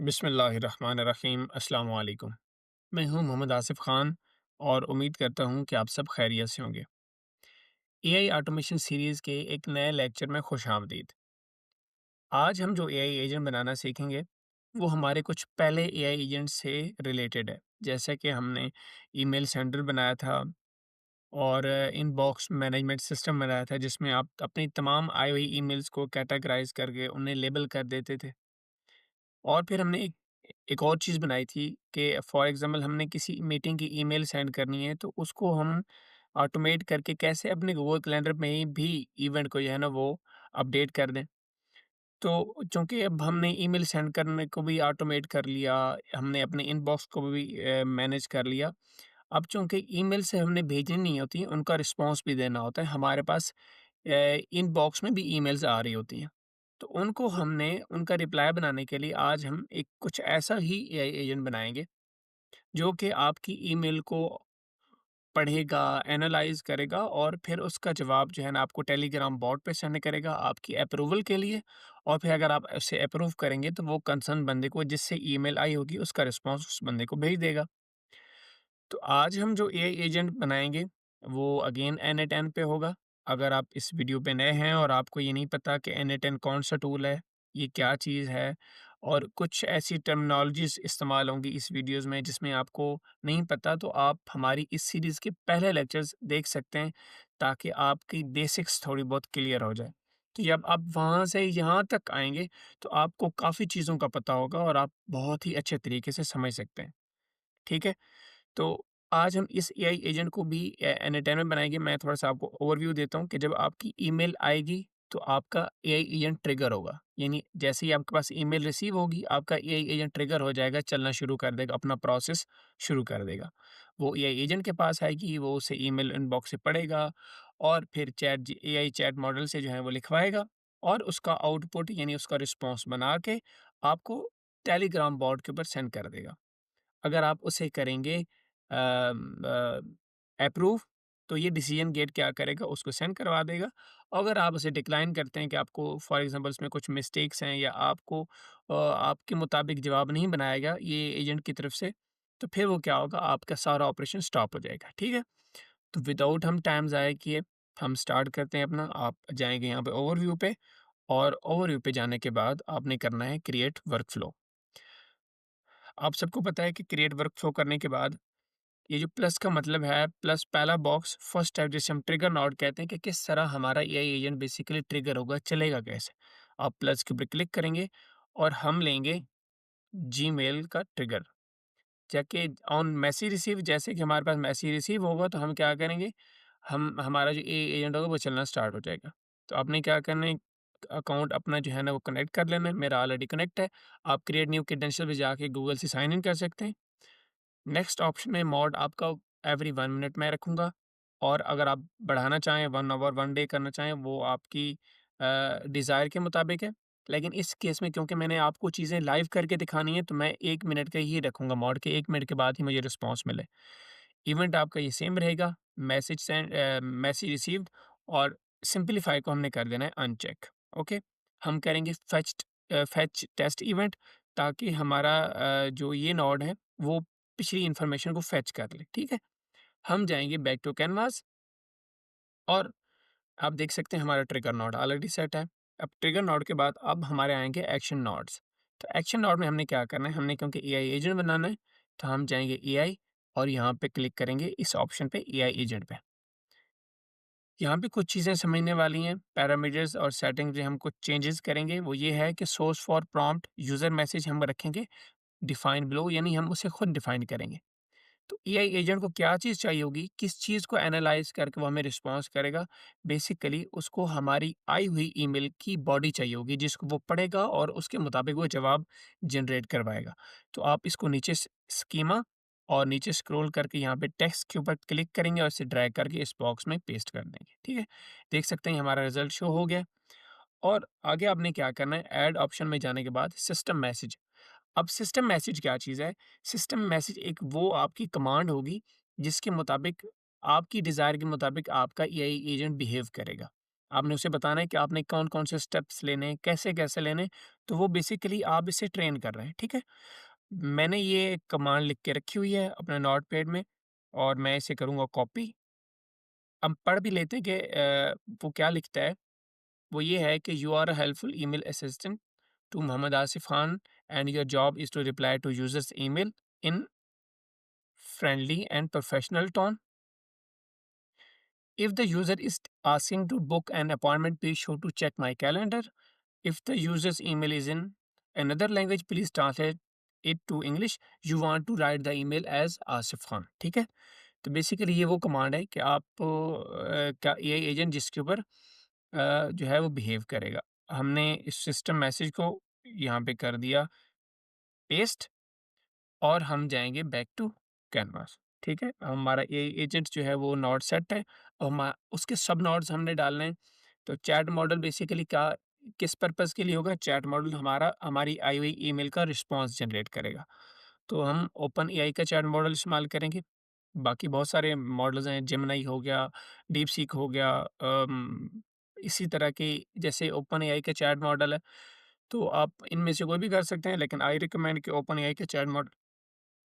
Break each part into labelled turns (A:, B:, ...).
A: बिस्मिल्लाहिर्रहमानिर्रहीम अस्सलाम वालेकुम। मैं हूं मोहम्मद आसिफ ख़ान और उम्मीद करता हूं कि आप सब खैरियत से होंगे। एआई ऑटोमेशन सीरीज़ के एक नए लेक्चर में खुश आमदीद। आज हम जो एआई एजेंट बनाना सीखेंगे वो हमारे कुछ पहले एआई एजेंट से रिलेटेड है। जैसे कि हमने ईमेल सेंडर बनाया था और इनबॉक्स मैनेजमेंट सिस्टम बनाया था जिसमें आप अपनी तमाम आई हुई ईमेल्स को कैटेगराइज करके उन्हें लेबल कर देते थे। और फिर हमने एक एक और चीज़ बनाई थी कि फॉर एग्ज़ाम्पल हमने किसी मीटिंग की ईमेल सेंड करनी है तो उसको हम ऑटोमेट करके कैसे अपने गूगल कैलेंडर में ही भी इवेंट को जो है ना वो अपडेट कर दें। तो चूँकि अब हमने ईमेल सेंड करने को भी ऑटोमेट कर लिया, हमने अपने इनबॉक्स को भी मैनेज कर लिया। अब चूँकि ईमेल से हमने भेजनी नहीं होती, उनका रिस्पॉन्स भी देना होता है। हमारे पास इनबॉक्स में भी ईमेल्स आ रही होती हैं। तो उनको हमने उनका रिप्लाई बनाने के लिए आज हम एक कुछ ऐसा ही एआई एजेंट बनाएँगे, जो कि आपकी ईमेल को पढ़ेगा, एनालाइज़ करेगा और फिर उसका जवाब जो है ना आपको टेलीग्राम बॉट पे सेंड करेगा आपकी अप्रूवल के लिए। और फिर अगर आप उसे अप्रूव करेंगे तो वो कंसर्न बंदे को जिससे ईमेल आई होगी उसका रिस्पॉन्स उस बंदे को भेज देगा। तो आज हम जो एआई एजेंट बनाएँगे, वो अगेन n8n पे होगा। अगर आप इस वीडियो पे नए हैं और आपको ये नहीं पता कि n8n कौन-सा टूल है, ये क्या चीज़ है और कुछ ऐसी टर्मिनोलॉजीज़ इस्तेमाल होंगी इस वीडियोज़ में जिसमें आपको नहीं पता, तो आप हमारी इस सीरीज़ के पहले लेक्चर्स देख सकते हैं, ताकि आपकी बेसिक्स थोड़ी बहुत क्लियर हो जाए। तो जब आप वहाँ से यहाँ तक आएँगे, तो आपको काफ़ी चीज़ों का पता होगा और आप बहुत ही अच्छे तरीके से समझ सकते हैं। ठीक है? तो आज हम इस एआई एजेंट को भी एंटरटेनमेंट बनाएँगे। मैं थोड़ा-सा आपको ओवरव्यू देता हूँ कि जब आपकी ईमेल आएगी, तो आपका एआई एजेंट ट्रिगर होगा। यानी जैसे ही आपके पास ईमेल रिसीव होगी, आपका एआई एजेंट ट्रिगर हो जाएगा, चलना शुरू कर देगा, अपना प्रोसेस शुरू कर देगा। वो एआई एजेंट के पास आएगी, वो उसे ईमेल इनबॉक्स से पढ़ेगा और फिर एआई चैट मॉडल से जो है वो लिखवाएगा और उसका आउटपुट यानी उसका रिस्पॉन्स बना के आपको टेलीग्राम बॉट के ऊपर सेंड कर देगा। अगर आप उसे करेंगे अप्रूव, तो ये डिसीजन गेट क्या करेगा उसको सेंड करवा देगा। अगर आप उसे डिक्लाइन करते हैं कि आपको फॉर एग्जांपल इसमें कुछ मिस्टेक्स हैं या आपको आपके मुताबिक जवाब नहीं बनाया गया ये एजेंट की तरफ से, तो फिर वो क्या होगा आपका सारा ऑपरेशन स्टॉप हो जाएगा, ठीक है? तो विदाउट हम टाइम ज़ाया किए हम स्टार्ट करते हैं अपना। आप जाएँगे यहाँ पे ओवरव्यू पे और ओवरव्यू पे जाने के बाद आपने करना है क्रिएट वर्कफ़्लो। आप सबको पता है कि क्रिएट वर्कफ़्लो करने के बाद ये जो प्लस का मतलब है, प्लस पहला बॉक्स फर्स्ट टाइप जिसे हम ट्रिगर नॉट कहते हैं कि किस तरह हमारा एआई एजेंट बेसिकली ट्रिगर होगा, चलेगा कैसे? आप प्लस के ऊपर क्लिक करेंगे और हम लेंगे जीमेल का ट्रिगर। जाके ऑन मैसेज रिसीव जैसे कि हमारे पास मैसेज रिसीव होगा तो हम क्या करेंगे, हम हमारा जो एआई एजेंट होगा वो चलना स्टार्ट हो जाएगा। तो आपने क्या करना है, अकाउंट अपना जो है ना वो कनेक्ट कर लेना है, मेरा ऑलरेडी कनेक्ट है। आप क्रिएट न्यू क्रेडेंशियल पे जाके गूगल से साइन इन कर सकते हैं। नेक्स्ट ऑप्शन में मोड आपका एवरी 1 मिनट मैं रखूँगा और अगर आप बढ़ाना चाहें 1 आवर 1 डे करना चाहें वो आपकी डिज़ायर के मुताबिक है। लेकिन इस केस में क्योंकि मैंने आपको चीज़ें लाइव करके दिखानी है तो मैं 1 मिनट का ही रखूँगा मोड के 1 मिनट के बाद ही मुझे रिस्पॉन्स मिले। इवेंट आपका ये सेम रहेगा, मैसेज रिसीव्ड और सिम्प्लीफाई को हमने कर देना है अनचेक। ओके? हम करेंगे फेच टेस्ट इवेंट ताकि हमारा जो ये नोड है वो पिछली इन्फॉर्मेशन को फेच कर ले, ठीक है? हम जाएँगे बैक टू कैनवास और आप देख सकते हैं हमारा ट्रिगर नोड ऑलरेडी सेट है। अब ट्रिगर नोड के बाद अब हमारे आएँगे एक्शन नोड्स। तो एक्शन नोड में हमने क्या करना है, हमने क्योंकि एआई एजेंट बनाना है, तो हम जाएँगे एआई और यहाँ पे क्लिक करेंगे इस ऑप्शन पे एआई एजेंट पे। यहाँ पे कुछ चीज़ें समझने वाली हैं, पैरामीटर्स और सेटिंग्स में हम कुछ चेंजेस करेंगे, वो ये है कि source for prompt user message हम रखेंगे डिफाइन बिलो यानी हम उसे खुद डिफाइन करेंगे। तो एआई एजेंट को क्या चीज़ चाहिए होगी, किस चीज़ को एनालाइज़ करके वो हमें रिस्पॉन्स करेगा, बेसिकली उसको हमारी आई हुई ईमेल की बॉडी चाहिए होगी जिसको वो पढ़ेगा और उसके मुताबिक वो जवाब जनरेट करवाएगा। तो आप इसको नीचे स्कीमा और नीचे स्क्रॉल करके यहाँ पे टेक्स्ट के ऊपर क्लिक करेंगे और इसे ड्रैग करके इस बॉक्स में पेस्ट कर देंगे, ठीक है? देख सकते हैं हमारा रिजल्ट शो हो गया और आगे आपने क्या करना है, ऐड ऑप्शन में जाने के बाद सिस्टम मैसेज। अब सिस्टम मैसेज क्या चीज़ है? सिस्टम मैसेज एक वो आपकी कमांड होगी जिसके मुताबिक आपकी डिज़ायर के मुताबिक आपका एआई एजेंट बिहेव करेगा। आपने उसे बताना है कि आपने कौन-कौन से स्टेप्स लेने हैं, कैसे-कैसे लेने हैं, तो वो बेसिकली आप इसे ट्रेन कर रहे हैं, ठीक है? मैंने ये कमांड लिख के रखी हुई है अपने नोटपैड में और मैं इसे करूँगा कॉपी। अब पढ़ भी लेते हैं कि वो क्या लिखता है, वो ये है कि you are a helpful email assistant to Mohammad Asif Khan and your job is to reply to users email in friendly and professional tone. If the user is asking to book an appointment, be sure to check my calendar. If the user's email is in another language, please translate it to English. You want to write the email as Asif Khan, ठीक है? तो basically ये वो command है कि आप का AI agent जिसके ऊपर जो है वो बिहेव करेगा। हमने इस सिस्टम मैसेज को यहाँ पे कर दिया पेस्ट और हम जाएँगे बैक टू कैनवास, ठीक है? हमारा ए एजेंट जो है वो नोड सेट है और हमा उसके सब नोड्स हमने डालने हैं। तो चैट मॉडल बेसिकली क्या किस पर्पज़ के लिए होगा? चैट मॉडल हमारी आई हुई ईमेल का रिस्पॉन्स जनरेट करेगा। तो हम ओपन एआई का चैट मॉडल इस्तेमाल करेंगे। बाकी बहुत सारे मॉडल्स हैं, जेमिनी हो गया, डीपसीक हो गया, इसी तरह के जैसे ओपन एआई का चैट मॉडल है, तो आप इनमें से कोई भी कर सकते हैं, लेकिन आई रिकमेंड कि ओपन एआई का चैट मॉडल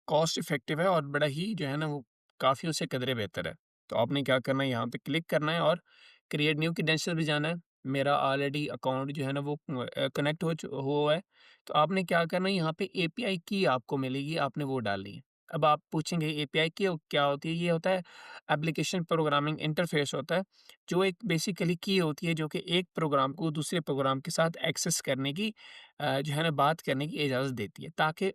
A: कॉस्ट इफ़ेक्टिव है और बड़ा ही जो है ना वो काफ़ी उससे कदरे बेहतर है। तो आपने क्या करना है यहाँ पे क्लिक करना है और क्रिएट न्यू क्रेडेंशियल भी जाना है। मेरा ऑलरेडी अकाउंट जो है ना वो कनेक्ट हुआ है। तो आपने क्या करना है यहाँ पे एपीआई की आपको मिलेगी, आपने वो डालनी है। अब आप पूछेंगे एपीआई की क्या होती है? ये होता है एप्लीकेशन प्रोग्रामिंग इंटरफ़ेस होता है, जो एक बेसिकली की होती है जो कि एक प्रोग्राम को दूसरे प्रोग्राम के साथ एक्सेस करने की जो है ना बात करने की इजाज़त देती है, ताकि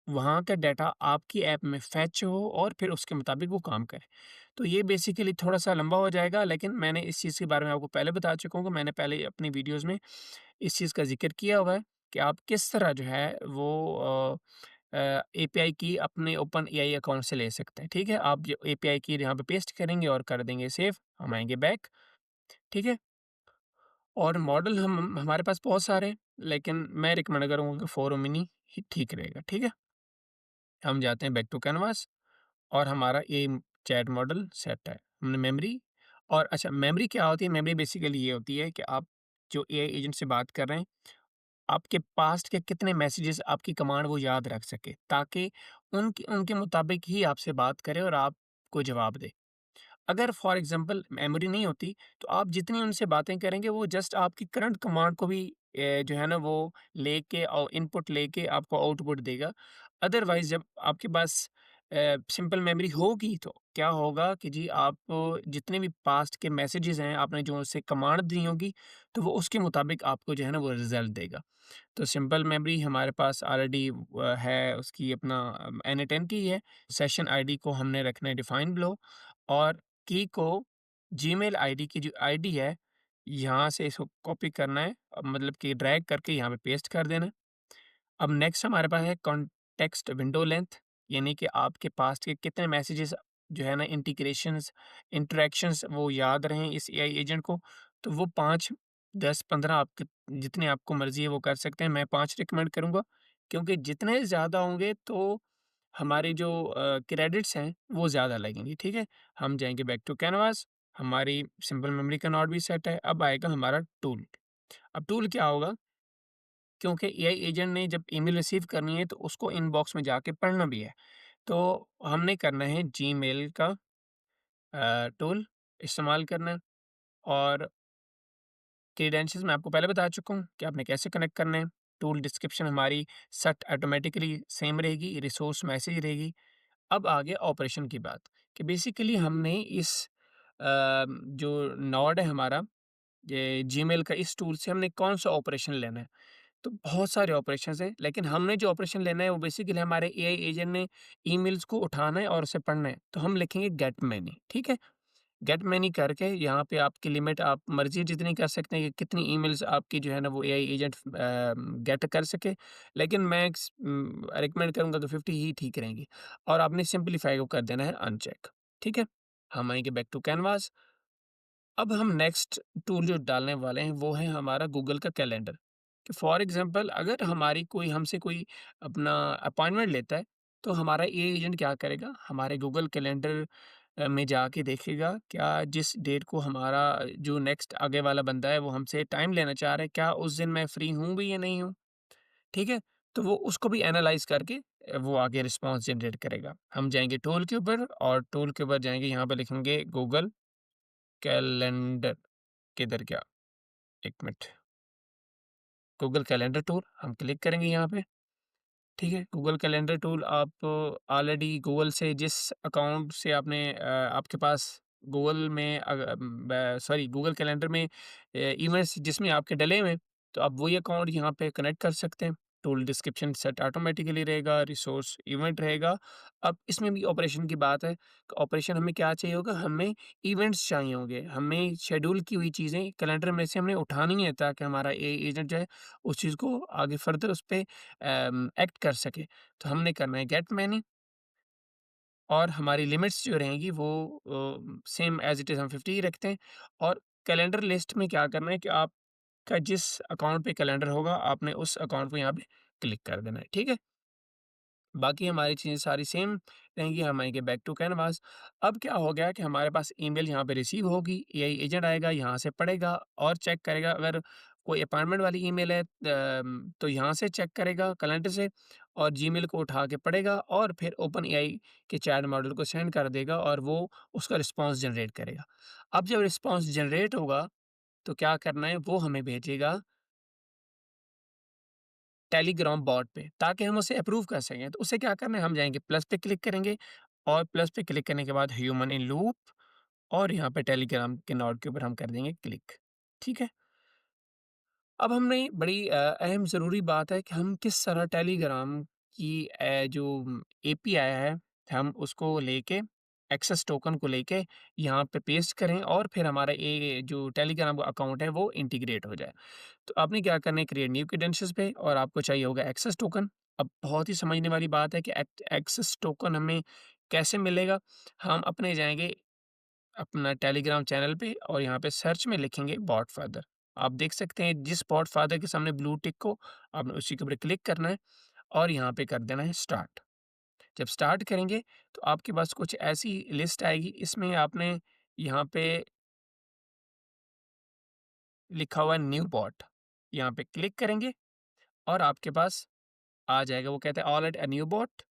A: वहाँ का डाटा आपकी ऐप में फ़ेच हो और फिर उसके मुताबिक वो काम करे। तो ये बेसिकली थोड़ा-सा लंबा हो जाएगा, लेकिन मैंने इस चीज़ के बारे में आपको पहले बता चुका हूँ कि मैंने पहले अपनी वीडियोज़ में इस चीज़ का ज़िक्र किया हुआ है कि आप किस तरह जो है वो एपीआई की अपने ओपन एआई अकाउंट से ले सकते हैं, ठीक है? आप जो एपीआई की यहाँ पे पेस्ट करेंगे और कर देंगे सेव, हम आएँगे बैक, ठीक है? और मॉडल हम हमारे पास बहुत सारे हैं, लेकिन मैं रिकमेंड करूँगा कि 4 मिनी ही ठीक रहेगा, ठीक है? हम जाते हैं बैक टू कैनवास और हमारा ये चैट मॉडल सेट है। हमने मेमोरी और अच्छा मेमोरी क्या होती है? मेमोरी बेसिकली ये होती है कि आप जो एआई एजेंट से बात कर रहे हैं, आपके पास्ट के कितने मैसेजेस आपकी कमांड वो याद रख सके, ताकि उनके उनके मुताबिक ही आपसे बात करे और आपको जवाब दे। अगर फॉर एग्ज़ाम्पल मेमोरी नहीं होती, तो आप जितनी उनसे बातें करेंगे, वो जस्ट आपकी करंट कमांड को भी जो है ना वो लेके और इनपुट लेके आपको आउटपुट देगा। अदरवाइज़ जब आपके पास सिंपल मेमोरी होगी, तो क्या होगा कि जी आप जितने भी पास्ट के मैसेजेस हैं, आपने जो उसे कमांड दी होगी, तो वो उसके मुताबिक आपको जो है ना वो रिज़ल्ट देगा। तो सिंपल मेमोरी हमारे पास ऑलरेडी है, उसकी अपना एन10 की है। सेशन आईडी को हमने रखना है डिफाइन बिलो और की को जीमेल आईडी की जो आईडी है, यहाँ से इसको कॉपी करना है, मतलब कि ड्रैग करके यहाँ पे पेस्ट कर देना है। अब नेक्स्ट हमारे पास है कॉन्टेक्स्ट विंडो लेंथ, यानी कि आपके पास के कितने मैसेजेस जो है ना इंटीग्रेशंस, इंटरैक्शंस वो याद रहें इस एआई एजेंट को, तो वो 5, 10, 15 आपके जितने आपको मर्ज़ी है वो कर सकते हैं। मैं 5 रिकमेंड करूँगा, क्योंकि जितने ज़्यादा होंगे तो हमारे जो क्रेडिट्स हैं वो ज़्यादा लगेंगी, ठीक है? हम जाएँगे बैक टू कैनवास, हमारी सिंपल मेमोरी का नॉट भी सेट है, अब आएगा हमारा टूल। अब टूल क्या होगा? क्योंकि एआई एजेंट ने जब ईमेल रिसीव करनी है तो उसको इनबॉक्स में जाके पढ़ना भी है। तो हमने करना है जीमेल का टूल इस्तेमाल करना है और क्रेडेंशियल्स मैं आपको पहले बता चुका हूँ कि आपने कैसे कनेक्ट करना है। टूल डिस्क्रिप्शन हमारी सेट ऑटोमेटिकली सेम रहेगी, रिसोर्स मैसेज रहेगी। अब आ गया ऑपरेशन की बात कि बेसिकली हमने इस जो नोड है हमारा, ये जीमेल का, इस टूल से हमने कौन-सा ऑपरेशन लेना है। तो बहुत सारे ऑपरेशंस हैं, लेकिन हमने जो ऑपरेशन लेना है वो बेसिकली हमारे एआई एजेंट ने ईमेल्स को उठाना है और उसे पढ़ना है। तो हम लिखेंगे गेट मैनी, ठीक है? गेट मैनी करके यहाँ पे आपकी लिमिट आप मर्ज़ी जितनी कर सकते हैं कि कितनी ईमेल्स आपकी जो है ना वो एआई एजेंट गेट कर सके। लेकिन मैं रिकमेंड करूँगा कि 50 ही ठीक रहेंगी और आपने सिंपलीफाई को कर देना है अनचेक, ठीक है? हम आएँगे बैक टू कैनवास। अब हम नेक्स्ट टूल जो डालने वाले हैं वो है हमारा गूगल का कैलेंडर। कि फॉर एग्ज़ाम्पल अगर हमारी कोई हमसे कोई अपना अपॉइंटमेंट लेता है, तो हमारा एआई एजेंट क्या करेगा, हमारे गूगल कैलेंडर में जाके देखेगा क्या जिस डेट को हमारा जो नेक्स्ट आगे वाला बंदा है वो हमसे टाइम लेना चाह रहा है, क्या उस दिन मैं फ्री हूँ भी या नहीं हूँ, ठीक है? तो वो उसको भी एनालाइज़ करके वो आगे रिस्पॉन्स जनरेट करेगा। हम जाएँगे टूल के ऊपर और टूल के ऊपर जाएँगे, यहाँ पे लिखेंगे गूगल कैलेंडर, किधर गया? 1 मिनट, गूगल कैलेंडर टूल हम क्लिक करेंगे यहाँ पे। ठीक है, गूगल कैलेंडर टूल आप ऑलरेडी गूगल से जिस अकाउंट से आपने आपके पास गूगल में सॉरी गूगल कैलेंडर में इवेंट्स जिसमें आपके डले हुए हैं, तो आप वही अकाउंट यहाँ पे कनेक्ट कर सकते हैं। टूल डिस्क्रिप्शन सेट ऑटोमेटिकली रहेगा, रिसोर्स इवेंट रहेगा। अब इसमें भी ऑपरेशन की बात है, ऑपरेशन हमें क्या चाहिए होगा, हमें इवेंट्स चाहिए होंगे, हमें शेड्यूल की हुई चीज़ें कैलेंडर में से हमने उठानी है ताकि हमारा ए एजेंट जो है उस चीज़ को आगे फर्दर उस पे एक्ट कर सके। तो हमने करना है गेट मैनी और हमारी लिमिट्स जो रहेंगी वो सेम एज़ इट इज़ हम 50 ही रखते हैं और कैलेंडर लिस्ट में क्या करना है कि आपका जिस अकाउंट पे कैलेंडर होगा, आपने उस अकाउंट को यहाँ पे क्लिक कर देना है, ठीक है? बाकी हमारी चीज़ें सारी सेम रहेंगी, हम आएँगे बैक टू कैनवास। अब क्या हो गया कि हमारे पास ईमेल यहाँ पे रिसीव होगी, एआई एजेंट आएगा, यहाँ से पढ़ेगा और चेक करेगा अगर कोई अपॉइंटमेंट वाली ईमेल है तो यहाँ से चेक करेगा कैलेंडर से और जीमेल को उठा के पढ़ेगा और फिर ओपन एआई के चैट मॉडल को सेंड कर देगा और वो उसका रिस्पॉन्स जनरेट करेगा। अब जब रिस्पॉन्स जनरेट होगा, तो क्या करना है, वो हमें भेजेगा टेलीग्राम बॉट पे ताकि हम उसे अप्रूव कर सकें। तो उसे क्या करना है, हम जाएँगे प्लस पे क्लिक करेंगे और प्लस पे क्लिक करने के बाद ह्यूमन इन लूप और यहाँ पे टेलीग्राम के नोड के ऊपर हम कर देंगे क्लिक। ठीक है? अब हमने बड़ी अहम ज़रूरी बात है कि हम किस तरह टेलीग्राम की जो एपीआई है, हम उसको लेके एक्सेस टोकन को लेके यहाँ पे पेस्ट करें और फिर हमारा ये जो टेलीग्राम का अकाउंट है वो इंटीग्रेट हो जाए। तो आपने क्या करना है, क्रिएट न्यू क्रेडेंशियल्स पे और आपको चाहिए होगा एक्सेस टोकन। अब बहुत ही समझने वाली बात है कि एक्सेस टोकन हमें कैसे मिलेगा? हम अपने जाएँगे अपना टेलीग्राम चैनल पे और यहाँ पे सर्च में लिखेंगे बॉट फादर। आप देख सकते हैं जिस बॉट फादर के सामने ब्लू टिक को आपने उसी के ऊपर क्लिक करना है और यहाँ पे कर देना है स्टार्ट। जब स्टार्ट करेंगे तो आपके पास कुछ ऐसी लिस्ट आएगी, इसमें आपने यहाँ पे लिखा हुआ है न्यू बॉट, यहाँ पे क्लिक करेंगे और आपके पास आ जाएगा। वो कहता है all at a new bot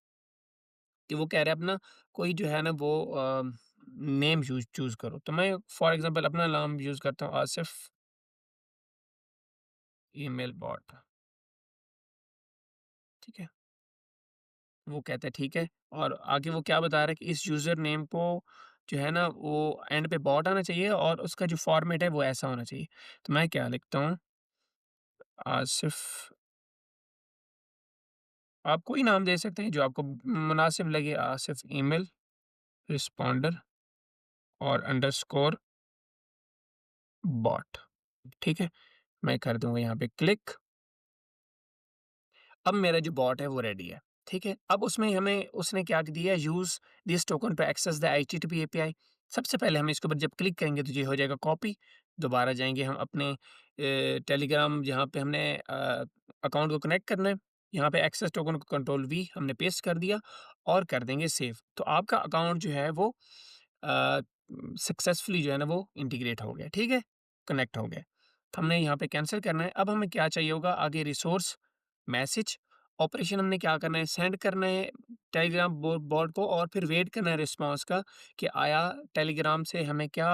A: कि वो कह रहा है अपना कोई जो है ना वो नेम चूज़ करो। तो मैं फॉर एग्ज़ाम्पल अपना नाम यूज़ करता हूँ आसिफ़ ईमेल बॉट, ठीक है? वो कहता है ठीक है और आगे वो क्या बता रहा है कि इस यूज़र नेम को जो है ना वो एंड पे बॉट आना चाहिए और उसका जो फॉर्मेट है वो ऐसा होना चाहिए। तो मैं क्या लिखता हूँ, आसिफ़, आप कोई नाम दे सकते हैं जो आपको मुनासिब लगे, आसिफ़ ईमेल रिस्पॉन्डर और अंडरस्कोर बॉट, ठीक है? मैं कर दूँगा यहाँ पे क्लिक। अब मेरा जो बॉट है वो रेडी है, ठीक है? अब उसमें हमें उसने क्या दिया है, use this token to access the HTTP API. सबसे पहले हम इसके ऊपर जब क्लिक करेंगे तो ये हो जाएगा कॉपी। दोबारा जाएँगे हम अपने टेलीग्राम जहाँ पे हमने अकाउंट को कनेक्ट करना है, यहाँ पे एक्सेस टोकन को कंट्रोल वी हमने पेस्ट कर दिया और कर देंगे सेव। तो आपका अकाउंट जो है वो अ, सक्सेसफुली जो है ना वो इंटीग्रेट हो गया, ठीक है? कनेक्ट हो गया। तो हमने यहाँ पे कैंसल करना है। अब हमें क्या चाहिए होगा आगे, रिसोर्स, मैसेज, ऑपरेशन हमने क्या करना है, सेंड करना है टेलीग्राम बॉट को और फिर वेट करना है रिस्पॉन्स का कि आया टेलीग्राम से हमें क्या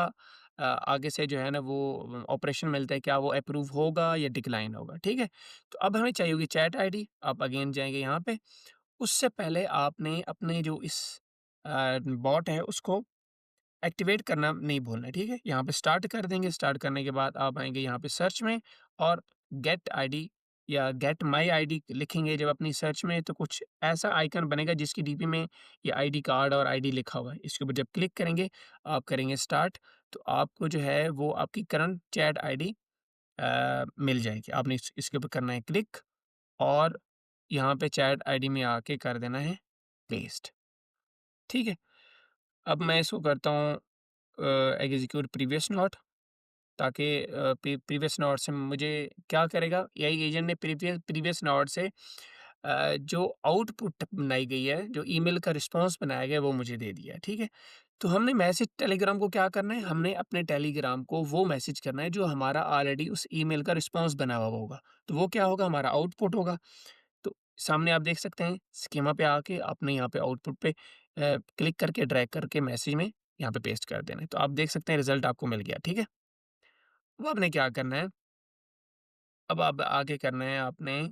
A: आगे से जो है ना वो ऑपरेशन मिलता है, क्या वो अप्रूव होगा या डिक्लाइन होगा, ठीक है? तो अब हमें चाहिए होगी चैट आईडी, आप अगेन जाएँगे यहाँ पे। उससे पहले आपने अपने जो इस बॉट है उसको एक्टिवेट करना नहीं भूलना है, ठीक है? यहाँ पे स्टार्ट कर देंगे, स्टार्ट करने के बाद आप आएँगे यहाँ पे सर्च में और गेट आईडी या गेट माय आईडी लिखेंगे जब अपनी सर्च में, तो कुछ ऐसा आइकन बनेगा जिसकी डीपी में ये आईडी कार्ड और आईडी लिखा हुआ है। इसके ऊपर जब क्लिक करेंगे, आप करेंगे स्टार्ट, तो आपको जो है वो आपकी करंट चैट आईडी मिल जाएगी। आपने इसके ऊपर करना है क्लिक और यहाँ पे चैट आईडी में आके कर देना है पेस्ट, ठीक है? अब मैं इसको करता हूँ एग्जीक्यूट प्रीवियस नोट ताकि प्रीवियस नोट से मुझे क्या करेगा, एआई एजेंट ने प्रीवियस प्रीवियस नोट से जो आउटपुट बनाई गई है, जो ईमेल का रिस्पॉन्स बनाया गया है, वो मुझे दे दिया है, ठीक है? तो हमने मैसेज टेलीग्राम को क्या करना है, हमने अपने टेलीग्राम को वो मैसेज करना है जो हमारा ऑलरेडी उस ईमेल का रिस्पॉन्स बना हुआ होगा। तो वो क्या होगा, हमारा आउटपुट होगा। तो सामने आप देख सकते हैं, स्कीमा पे आके आपने यहाँ पे आउटपुट पे क्लिक करके ड्रैग करके मैसेज में यहाँ पे पेस्ट कर देना है। तो आप देख सकते हैं रिज़ल्ट आपको मिल गया, ठीक है? अब आपने क्या करना है, अब आप आगे करना है आपने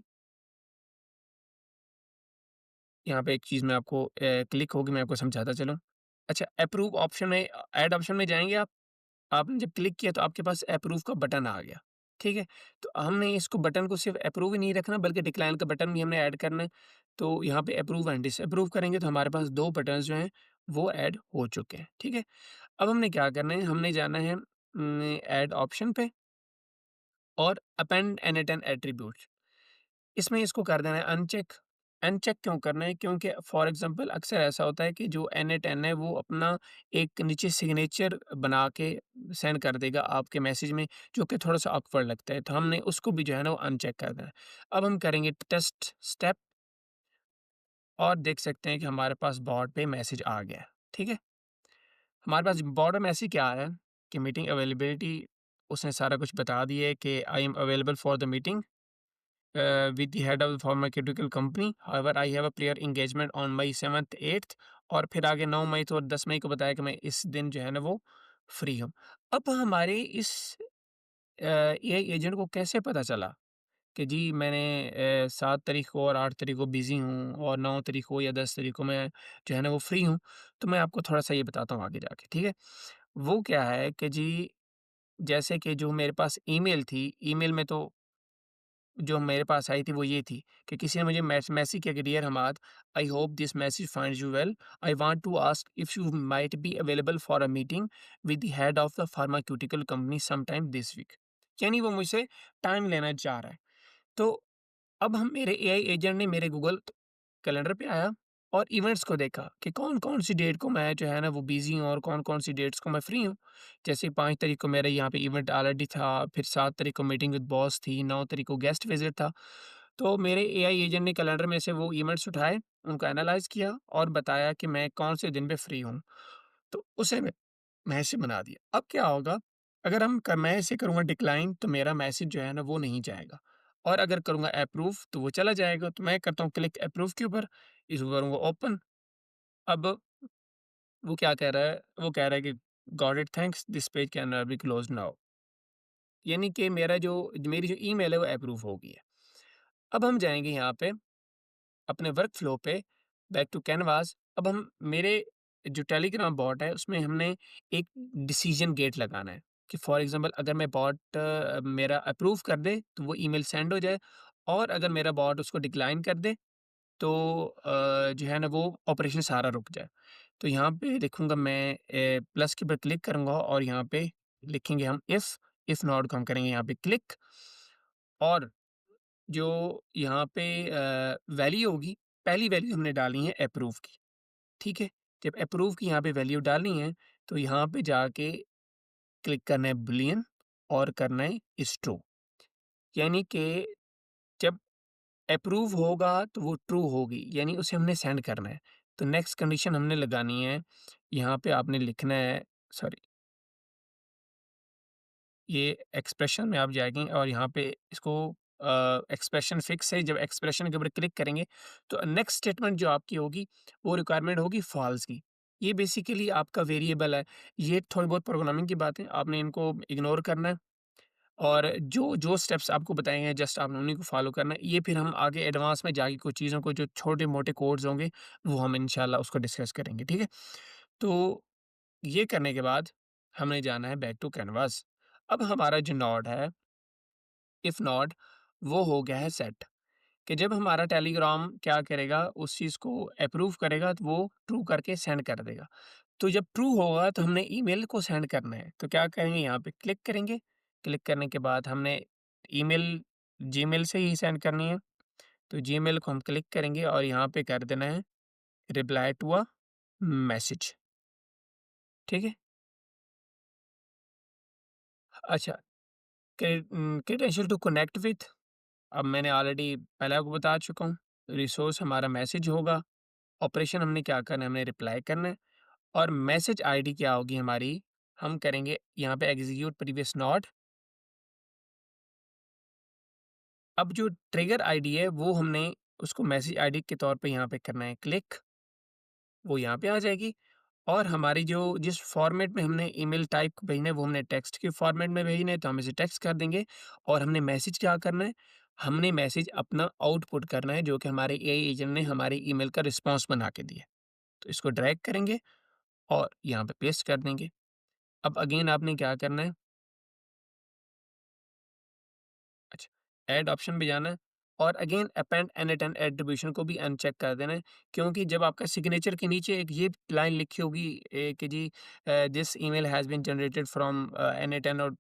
A: यहाँ पे एक चीज़ मैं आपको क्लिक होगी, मैं आपको समझाता चलूँ। अच्छा, अप्रूव ऑप्शन में ऐड ऑप्शन में जाएँगे आप। आपने जब क्लिक किया तो आपके पास अप्रूव का बटन आ गया, ठीक है? तो हमने इसको बटन को सिर्फ़ अप्रूव ही नहीं रखना बल्कि डिक्लाइन का बटन भी हमने ऐड करना है। तो यहाँ पे अप्रूव एंड डिसअप्रूव करेंगे तो हमारे पास 2 बटन्स जो हैं वो ऐड हो चुके हैं, ठीक है? अब हमने क्या करना है, हमने जाना है ऐड ऑप्शन पे और अपेंड एन एट्रीब्यूट्स, इसमें इसको कर देना है अनचेक। अनचेक क्यों करना है? क्योंकि फॉर एग्ज़ाम्पल अक्सर ऐसा होता है कि जो N8N है वो अपना एक नीचे सिग्नेचर बना के सेंड कर देगा आपके मैसेज में, जो कि थोड़ा-सा ऑकवर्ड लगता है। तो हमने उसको भी जो है ना वो अनचेक कर देना है। अब हम करेंगे टेस्ट स्टेप और देख सकते हैं कि हमारे पास बोर्ड पे मैसेज आ गया है। ठीक है? हमारे पास बोर्ड में मैसेज क्या आ रहा है कि मीटिंग अवेलेबिलिटी, उसने सारा कुछ बता दिया है कि I am available for the meeting with the head of the pharmaceutical company. However, I have a prayer engagement on May 7th 8th और फिर आगे 9 मई तो और 10 मई को बताया कि मैं इस दिन जो है ना वो फ्री हूँ। अब हमारे इस एआई एजेंट को कैसे पता चला कि जी मैंने 7 तारीख को और 8 तारीख को बिज़ी हूँ और 9 तारीख को या 10 तारीख को मैं जो है ना वो फ्री हूँ। तो मैं आपको थोड़ा-सा ये बताता हूँ आगे जाके, ठीक है? वो क्या है कि जी जैसे कि जो मेरे पास ईमेल थी, ईमेल में तो जो मेरे पास आई थी वो ये थी कि किसी ने मुझे मैसेज किया कि dear Hamad, I hope this message finds you well. I want to ask if you might be available for a meeting with the head of the pharmaceutical company some time this week. यानी वो मुझसे time लेना चाह रहा है। तो अब हम मेरे एआई एजेंट ने मेरे गूगल कैलेंडर पे आया और इवेंट्स को देखा कि कौन-कौन सी डेट को मैं जो है ना वो बिज़ी हूँ और कौन-कौन सी डेट्स को मैं फ्री हूँ। जैसे 5 तारीख को मेरा यहाँ पे इवेंट ऑलरेडी था, फिर 7 तारीख को मीटिंग विद बॉस थी, 9 तारीख को गेस्ट विज़िट था। तो मेरे एआई एजेंट ने कैलेंडर में से वो इवेंट्स उठाए, उनको एनालाइज़ किया और बताया कि मैं कौन से दिन पे फ्री हूँ। तो उसे मैं इसे बना दिया। अब क्या होगा, अगर मैं इसे करूँगा डिक्लाइन तो मेरा मैसेज जो है ना वो नहीं जाएगा और अगर करूँगा अप्रूव तो वो चला जाएगा। तो मैं करता हूँ क्लिक अप्रूव के ऊपर, इसको करूँगा ओपन। अब वो क्या कह रहा है, वो कह रहा है कि got it thanks this page can not be closed now, यानी कि मेरी जो ईमेल है वो अप्रूव हो गई है। अब हम जाएँगे यहाँ पे अपने वर्क फ्लो पे बैक टू कैनवास। अब हम मेरे जो टेलीग्राम बॉट है उसमें हमने एक डिसीजन गेट लगाना है कि फॉर एग्जांपल अगर मैं बॉट मेरा अप्रूव कर दे तो वो ईमेल सेंड हो जाए और अगर मेरा बॉट उसको डिक्लाइन कर दे तो जो है ना वो ऑपरेशन सारा रुक जाए। तो यहाँ पे देखूँगा मैं प्लस के ऊपर क्लिक करूँगा और यहाँ पे लिखेंगे हम इफ़ नॉट को हम करेंगे यहाँ पे क्लिक और जो यहाँ पे वैल्यू होगी, पहली वैल्यू हमने डालनी है अप्रूव की, ठीक है? जब अप्रूव की यहाँ पे वैल्यू डालनी है, तो यहाँ पे जाके क्लिक करना है बूलियन और करना है इस ट्रू। यानी कि जब अप्रूव होगा तो वो ट्रू होगी, यानी उसे हमने सेंड करना है। तो नेक्स्ट कंडीशन हमने लगानी है, यहाँ पे आपने लिखना है सॉरी ये एक्सप्रेशन में आप जाएँगे और यहाँ पे इसको एक्सप्रेशन फिक्स है, जब एक्सप्रेशन के ऊपर क्लिक करेंगे, तो नेक्स्ट स्टेटमेंट जो आपकी होगी, वो रिक्वायरमेंट होगी फ़ॉल्स की। ये बेसिकली आपका वेरिएबल है। ये थोड़ी बहुत प्रोग्रामिंग की बात है, आपने इनको इग्नोर करना है और जो स्टेप्स आपको बताए हैं, जस्ट आपने उन्हीं को फ़ॉलो करना है। ये फिर हम आगे एडवांस में जाके कुछ चीज़ों को जो छोटे-मोटे कोड्स होंगे, वो हम इंशाल्लाह उसको डिस्कस करेंगे, ठीक है? तो ये करने के बाद हमने जाना है बैक टू कैनवास। अब हमारा जो नोड है, इफ नॉट, वो हो गया है सेट कि जब हमारा टेलीग्राम क्या करेगा, उस चीज़ को अप्रूव करेगा तो वो ट्रू करके सेंड कर देगा। तो जब ट्रू होगा तो हमने ईमेल को सेंड करना है। तो क्या करेंगे, यहाँ पे क्लिक करेंगे। क्लिक करने के बाद हमने ईमेल जीमेल से ही सेंड करनी है। तो जीमेल को हम क्लिक करेंगे और यहाँ पे कर देना है रिप्लाई टू अ मैसेज, ठीक है? अच्छा, क्रेडेंशियल टू कनेक्ट विथ, अब मैंने ऑलरेडी पहले आपको बता चुका हूँ। रिसोर्स हमारा मैसेज होगा, ऑपरेशन हमने क्या करना है, हमने रिप्लाई करना है और मैसेज आईडी क्या होगी हमारी, हम करेंगे यहाँ पे एग्ज़ीक्यूट प्रीवियस नोट। अब जो ट्रिगर आईडी है वो हमने उसको मैसेज आईडी के तौर पे यहाँ पे करना है क्लिक, वो यहाँ पे आ जाएगी और हमारी जो जिस फॉर्मेट में हमने ईमेल टाइप भेजना है वो हमने टेक्स्ट के फॉर्मेट में भेजना है तो हम इसे टेक्स्ट कर देंगे और हमने मैसेज क्या करना है, हमने मैसेज अपना आउटपुट करना है जो कि हमारे एआई एजेंट ने हमारे ईमेल का रिस्पॉन्स बना के दिया है। तो इसको ड्रैग करेंगे और यहाँ पे पेस्ट कर देंगे। अब अगेन आपने क्या करना है, अच्छा, ऐड ऑप्शन पे जाना है और अगेन अपेंड एनिट एट्रीब्यूशन को भी अनचेक कर देना है क्योंकि जब आपका सिग्नेचर के नीचे एक ये लाइन लिखी होगी कि जी this email has been generated from एनिट और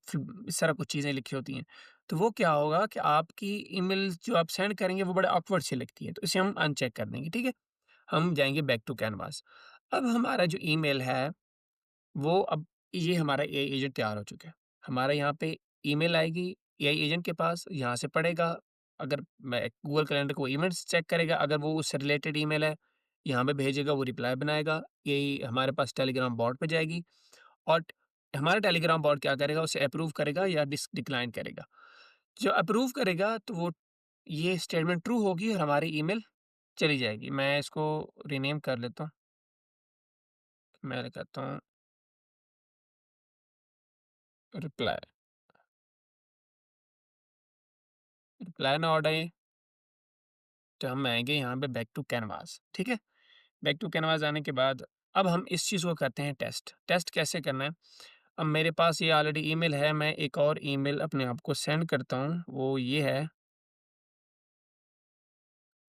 A: इस तरह कुछ चीज़ें लिखी होती हैं। तो वो क्या होगा कि आपकी ईमेल जो आप सेंड करेंगे वो बड़े ऑकवर्ड सी लिखती है, तो इसे हम अनचेक कर देंगे, ठीक है? हम जाएँगे बैक टू कैनवास। अब हमारा जो ईमेल है वो अब ये हमारा एआई एजेंट तैयार हो चुका है। हमारा यहाँ पे ईमेल आएगी एआई एजेंट के पास, यहाँ से पढ़ेगा, अगर मैं गूगल कैलेंडर को इवेंट्स चेक करेगा, अगर वो उससे रिलेटेड ईमेल है, यहाँ पे भेजेगा, वो रिप्लाई बनाएगा, यही हमारे पास टेलीग्राम बॉट पे जाएगी और हमारा टेलीग्राम बॉट क्या करेगा, उसे अप्रूव करेगा या डिक्लाइन करेगा। जो अप्रूव करेगा तो वो ये स्टेटमेंट ट्रू होगी और हमारी ईमेल चली जाएगी। मैं इसको रीनेम कर लेता हूँ, मैं कहता हूँ रिप्लाई, रिप्लाई नॉट आए तो हम आएँगे यहाँ पे बैक टू कैनवास, ठीक है? बैक टू कैनवास आने के बाद अब हम इस चीज़ को करते हैं टेस्ट। टेस्ट कैसे करना है? अब मेरे पास ये ऑलरेडी ईमेल है, मैं एक और ईमेल अपने आप को सेंड करता हूँ, वो ये है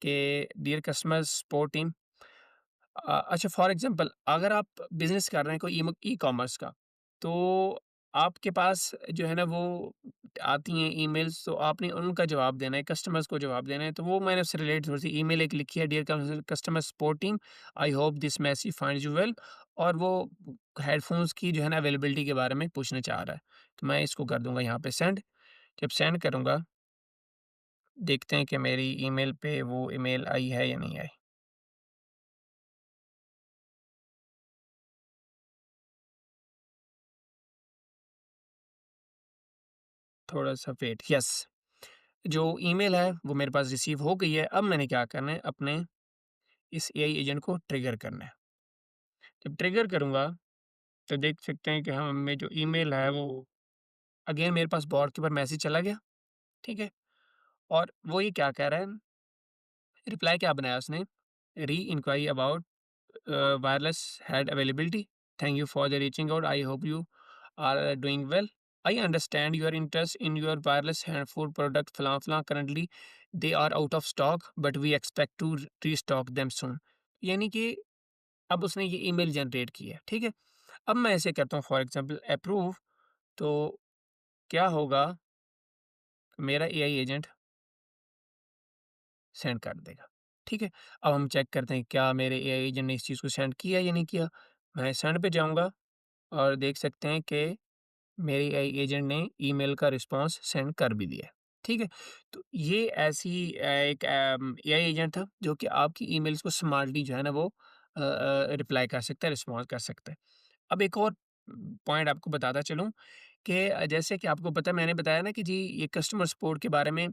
A: कि डियर कस्टमर सपोर्ट टीम। अच्छा, फॉर एग्ज़ाम्पल अगर आप बिज़नेस कर रहे हैं कोई ई-कॉमर्स का, तो आपके पास जो है ना वो आती हैं ईमेल्स, तो आपने उनका जवाब देना है, कस्टमर्स को जवाब देना है। तो वो मैंने उससे रिलेटेड थोड़ी-सी ईमेल एक लिखी है, dear customer support team, I hope this message finds you well, और वो हेडफ़ोन्स की जो है ना अवेलेबिलिटी के बारे में पूछना चाह रहा है। तो मैं इसको कर दूँगा यहाँ पे सेंड। जब सेंड करूँगा, देखते हैं कि मेरी ईमेल पे वो ईमेल आई है या नहीं आई। थोड़ा-सा वेट, यस। जो ईमेल है वो मेरे पास रिसीव हो गई है। अब मैंने क्या करना है, अपने इस एआई एजेंट को ट्रिगर करना है। जब ट्रिगर करूँगा तो देख सकते हैं कि हाँ, में जो ईमेल है वो अगेन मेरे पास बॉट के ऊपर मैसेज चला गया, ठीक है? और वो ये क्या कह रहा है, रिप्लाई क्या बनाया उसने, re inquiry about wireless head availability, thank you for the reaching out, I hope you are doing well, I understand your interest in your wireless handful product फलां फलां, currently they are out of stock but we expect to restock them soon. यानी कि अब उसने ये email generate की है, ठीक है? अब मैं ऐसे करता हूँ, फॉर एग्जांपल अप्रूव, तो क्या होगा, मेरा एआई एजेंट सेंड कर देगा, ठीक है? अब हम चेक करते हैं क्या मेरे एआई एजेंट ने इस चीज़ को सेंड किया या नहीं किया। मैं सेंड पे जाऊँगा और देख सकते हैं कि मेरे एआई एजेंट ने ईमेल का रिस्पॉन्स सेंड कर भी दिया है, ठीक है? तो ये ऐसी एक एआई एजेंट था जो कि आपकी ईमेल्स को स्मार्टली जो है ना वो रिप्लाई कर सकता है, रिस्पॉन्स कर सकता है। अब एक और पॉइंट आपको बताता चलूँ कि जैसे कि आपको पता है, मैंने बताया ना कि जी ये कस्टमर सपोर्ट के बारे में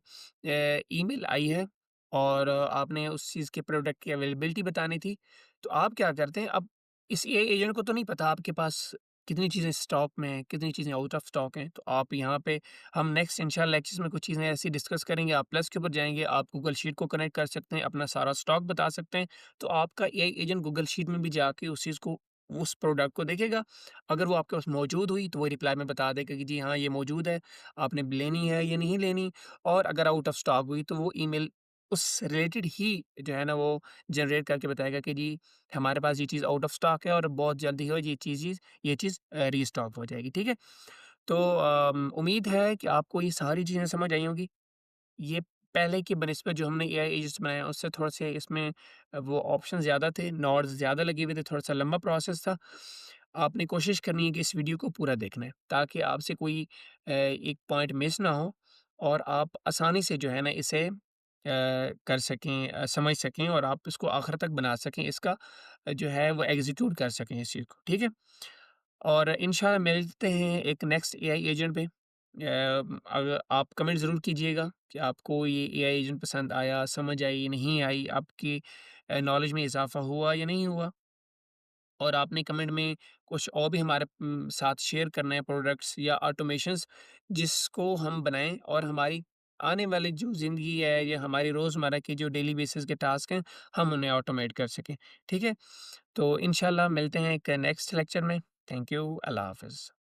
A: ईमेल आई है और आपने उस चीज़ के प्रोडक्ट की अवेलेबिलिटी बतानी थी। तो आप क्या करते हैं, अब इस एआई एजेंट को तो नहीं पता आपके पास कितनी चीज़ें स्टॉक में हैं, कितनी चीज़ें आउट ऑफ स्टॉक हैं। तो आप यहाँ पे हम नेक्स्ट इंशाल्लाह लेक्चर्स में कुछ चीज़ें ऐसी डिस्कस करेंगे। आप प्लस के ऊपर जाएँगे, आप गूगल शीट को कनेक्ट कर सकते हैं, अपना सारा स्टॉक बता सकते हैं। तो आपका एआई एजेंट गूगल शीट में भी जाके उस चीज़ को, उस प्रोडक्ट को देखेगा। अगर वो आपके पास मौजूद हुई तो वो रिप्लाई में बता देगा कि जी हाँ, ये मौजूद है, आपने लेनी है या नहीं लेनी। और अगर आउट ऑफ स्टॉक हुई तो वो ईमेल उस रिलेटेड ही जो है ना वो जनरेट करके बताएगा कि जी हमारे पास ये चीज़ आउट ऑफ स्टॉक है और बहुत जल्दी हो ये चीज़ रीस्टॉक हो जाएगी, ठीक है? तो उम्मीद है कि आपको ये सारी चीज़ें समझ आई होंगी। ये पहले की बनिस्बत जो हमने एआई एजेंट्स बनाए उससे थोड़े-से इसमें वो ऑप्शन ज़्यादा थे, नॉड्स ज़्यादा लगे हुए थे, थोड़ा-सा लंबा प्रोसेस था। आपने कोशिश करनी है कि इस वीडियो को पूरा देखना है, ताकि आपसे कोई एक पॉइंट मिस ना हो और आप आसानी से जो है ना इसे कर सकें, समझ सकें और आप इसको आखिर तक बना सकें, इसका जो है वो एग्ज़ीक्यूट कर सकें इस चीज़ को, ठीक है? और इंशाल्लाह मिलते हैं एक नेक्स्ट एआई एजेंट पे। अगर आप कमेंट ज़रूर कीजिएगा कि आपको ये एआई एजेंट पसंद आया, समझ आई, नहीं आई, आपकी नॉलेज में इज़ाफ़ा हुआ या नहीं हुआ? और आपने कमेंट में कुछ और भी हमारे साथ शेयर करना है प्रोडक्ट्स या ऑटोमेशंस जिसको हम बनाएँ और हमारी आने वाली जो ज़िंदगी है या हमारी रोज़मर्रा के जो डेली बेसिस के टास्क हैं, हम उन्हें ऑटोमेट कर सकें। ठीक है? तो इंशाल्लाह मिलते हैं एक नेक्स्ट लेक्चर में। Thank you. अल्लाह हाफ़िज़।